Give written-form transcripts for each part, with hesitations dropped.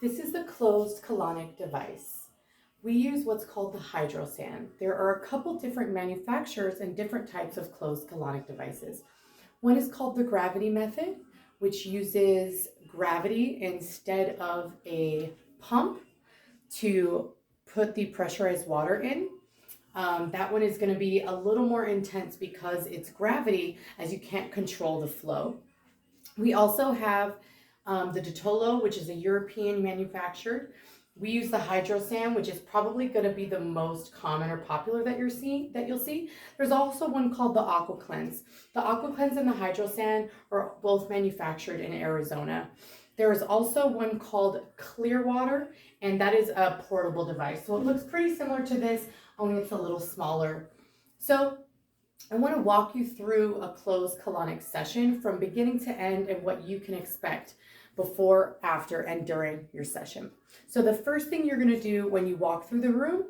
This is the closed colonic device. We use what's called the hydrosand. There are a couple different manufacturers and different types of closed colonic devices. One is called the gravity method, which uses gravity instead of a pump to put the pressurized water in. That one is going to be a little more intense because it's gravity, as you can't control the flow. We also have the Dotolo, which is a European manufactured. We use the Hydrosand, which is probably going to be the most common or popular that you'll see. There's also one called the Aqua Cleanse. The Aqua Cleanse and the Hydrosand are both manufactured in Arizona. There is also one called Clearwater, and that is a portable device. So it looks pretty similar to this, only it's a little smaller. So I want to walk you through a closed colonic session from beginning to end and what you can expect before, after, and during your session. So the first thing you're going to do when you walk through the room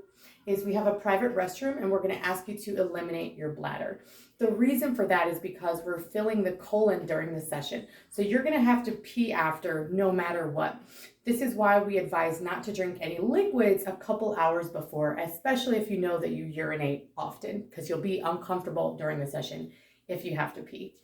is we have a private restroom and we're going to ask you to eliminate your bladder. The reason for that is because we're filling the colon during the session. So you're going to have to pee after no matter what. This is why we advise not to drink any liquids a couple hours before, especially if you know that you urinate often, because you'll be uncomfortable during the session if you have to pee.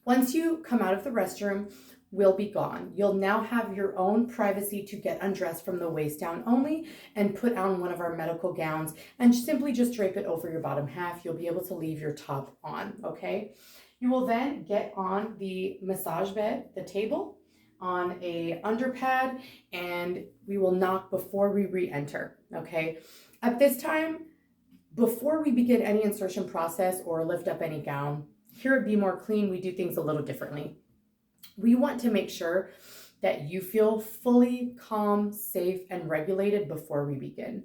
Once you come out of the restroom, we'll be gone. You'll now have your own privacy to get undressed from the waist down only and put on one of our medical gowns and simply just drape it over your bottom half. You'll be able to leave your top on, okay? You will then get on the massage bed, the table, on a underpad, and we will knock before we re-enter, okay? At this time, before we begin any insertion process or lift up any gown, here at Be More Clean, we do things a little differently. We want to make sure that you feel fully calm, safe, and regulated before we begin.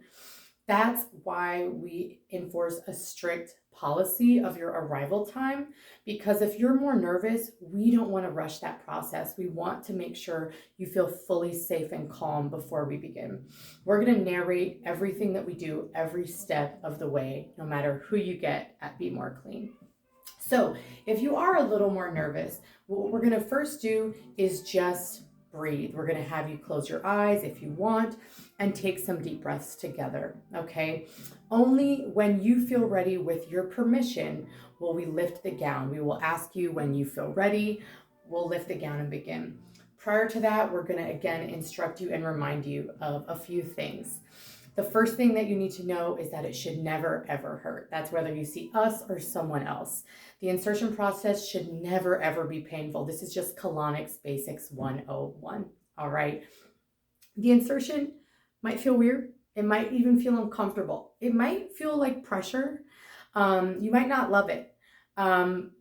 That's why we enforce a strict policy of your arrival time, because if you're more nervous, we don't want to rush that process. We want to make sure you feel fully safe and calm before we begin. We're going to narrate everything that we do every step of the way, no matter who you get at Be More Clean. So if you are a little more nervous, what we're going to first do is just breathe. We're going to have you close your eyes if you want and take some deep breaths together, okay? Only when you feel ready, with your permission, will we lift the gown. We will ask you when you feel ready. We'll lift the gown and begin. Prior to that, we're going to again instruct you and remind you of a few things. The first thing that you need to know is that it should never, ever hurt. That's whether you see us or someone else. The insertion process should never, ever be painful. This is just colonics basics 101, all right? The insertion might feel weird. It might even feel uncomfortable. It might feel like pressure. You might not love it.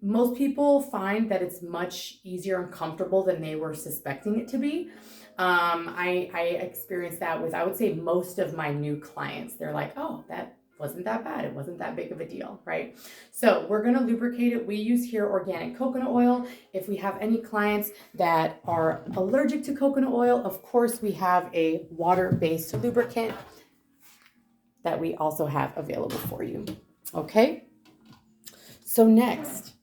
Most people find that it's much easier and comfortable than they were suspecting it to be. I experienced that with, I would say, most of my new clients. They're like, oh, that wasn't that bad. It wasn't that big of a deal, right? So we're going to lubricate it. We use here organic coconut oil. If we have any clients that are allergic to coconut oil, of course, we have a water-based lubricant that we also have available for you. Okay? So next,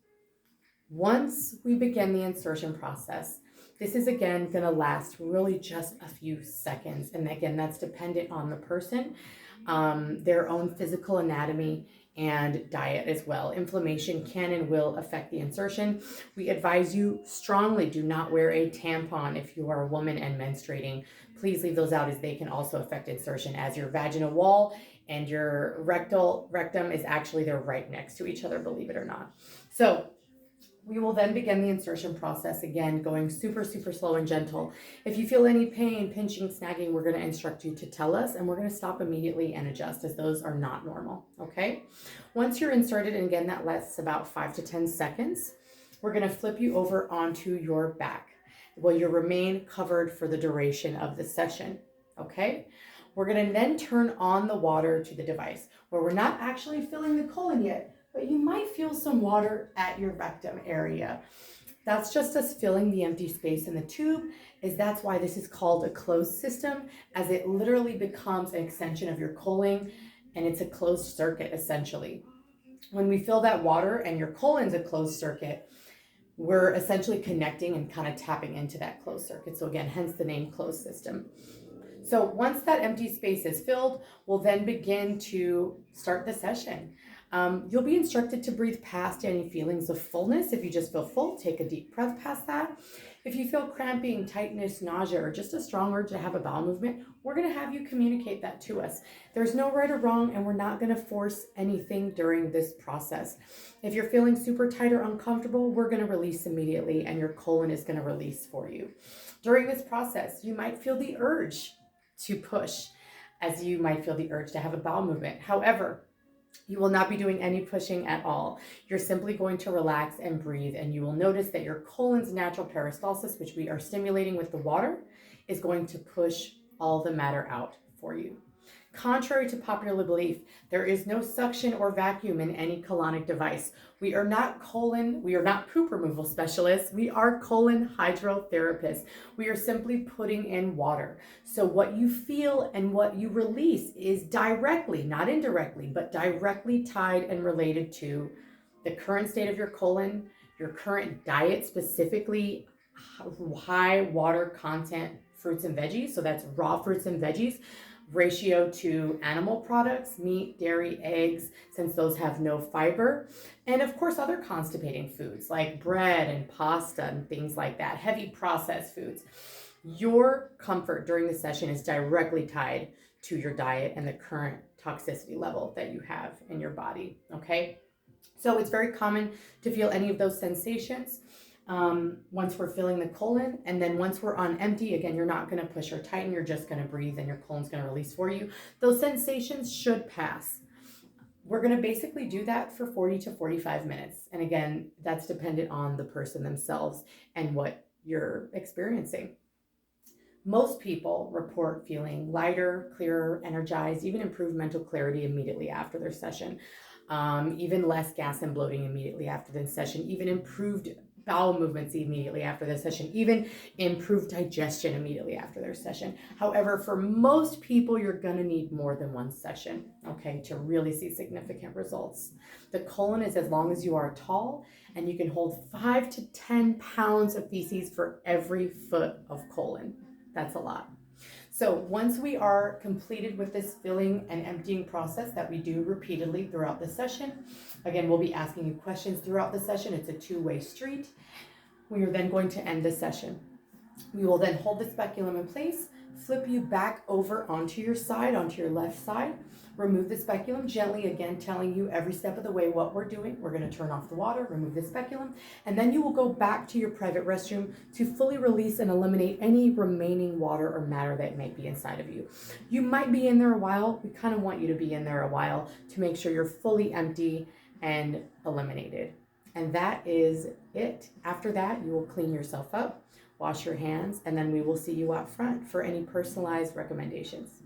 once we begin the insertion process, this is again going to last really just a few seconds. And again, that's dependent on the person, their own physical anatomy and diet as well. Inflammation can and will affect the insertion. We advise you strongly, do not wear a tampon if you are a woman and menstruating. Please leave those out, as they can also affect insertion, as your vaginal wall and your rectum is actually, they're right next to each other, believe it or not. So we will then begin the insertion process, again, going super, super slow and gentle. If you feel any pain, pinching, snagging, we're going to instruct you to tell us, and we're going to stop immediately and adjust, as those are not normal, okay? Once you're inserted, and again, that lasts about 5 to 10 seconds, we're going to flip you over onto your back. Well, you'll remain covered for the duration of the session, okay? We're going to then turn on the water to the device, where we're not actually filling the colon yet, but you might feel some water at your rectum area. That's just us filling the empty space in the tube. That's why this is called a closed system, as it literally becomes an extension of your colon, and it's a closed circuit essentially. When we fill that water and your colon's a closed circuit, we're essentially connecting and kind of tapping into that closed circuit. So again, hence the name closed system. So once that empty space is filled, we'll then begin to start the session. You'll be instructed to breathe past any feelings of fullness. If you just feel full, take a deep breath past that. If you feel cramping, tightness, nausea, or just a strong urge to have a bowel movement, we're going to have you communicate that to us. There's no right or wrong, and we're not going to force anything during this process. If you're feeling super tight or uncomfortable, we're going to release immediately, and your colon is going to release for you. During this process, you might feel the urge to push, as you might feel the urge to have a bowel movement. However, you will not be doing any pushing at all. You're simply going to relax and breathe, and you will notice that your colon's natural peristalsis, which we are stimulating with the water, is going to push all the matter out for you. Contrary to popular belief, there is no suction or vacuum in any colonic device. We are not poop removal specialists. We are colon hydrotherapists. We are simply putting in water. So what you feel and what you release is directly, not indirectly, but directly tied and related to the current state of your colon, your current diet, specifically high water content fruits and veggies. So that's raw fruits and veggies. Ratio to animal products, meat, dairy, eggs, since those have no fiber. And of course, other constipating foods like bread and pasta and things like that, heavy processed foods. Your comfort during the session is directly tied to your diet and the current toxicity level that you have in your body, okay? So it's very common to feel any of those sensations. Once we're filling the colon, and then once we're on empty, again, you're not going to push or tighten, you're just going to breathe and your colon's going to release for you. Those sensations should pass. We're going to basically do that for 40 to 45 minutes. And again, that's dependent on the person themselves and what you're experiencing. Most people report feeling lighter, clearer, energized, even improved mental clarity immediately after their session. Even less gas and bloating immediately after the session, even improved bowel movements immediately after the session, even improved digestion immediately after their session. However, for most people, you're going to need more than one session, okay, to really see significant results. The colon is as long as you are tall, and you can hold 5 to 10 pounds of feces for every foot of colon. That's a lot. So once we are completed with this filling and emptying process that we do repeatedly throughout the session, again, we'll be asking you questions throughout the session. It's a two-way street. We are then going to end the session. We will then hold the speculum in place, flip you back over onto your side, onto your left side, remove the speculum gently, again, telling you every step of the way what we're doing. We're going to turn off the water, remove the speculum, and then you will go back to your private restroom to fully release and eliminate any remaining water or matter that might be inside of you. You might be in there a while. We kind of want you to be in there a while to make sure you're fully empty and eliminated. And that is it. After that, you will clean yourself up, wash your hands, and then we will see you out front for any personalized recommendations.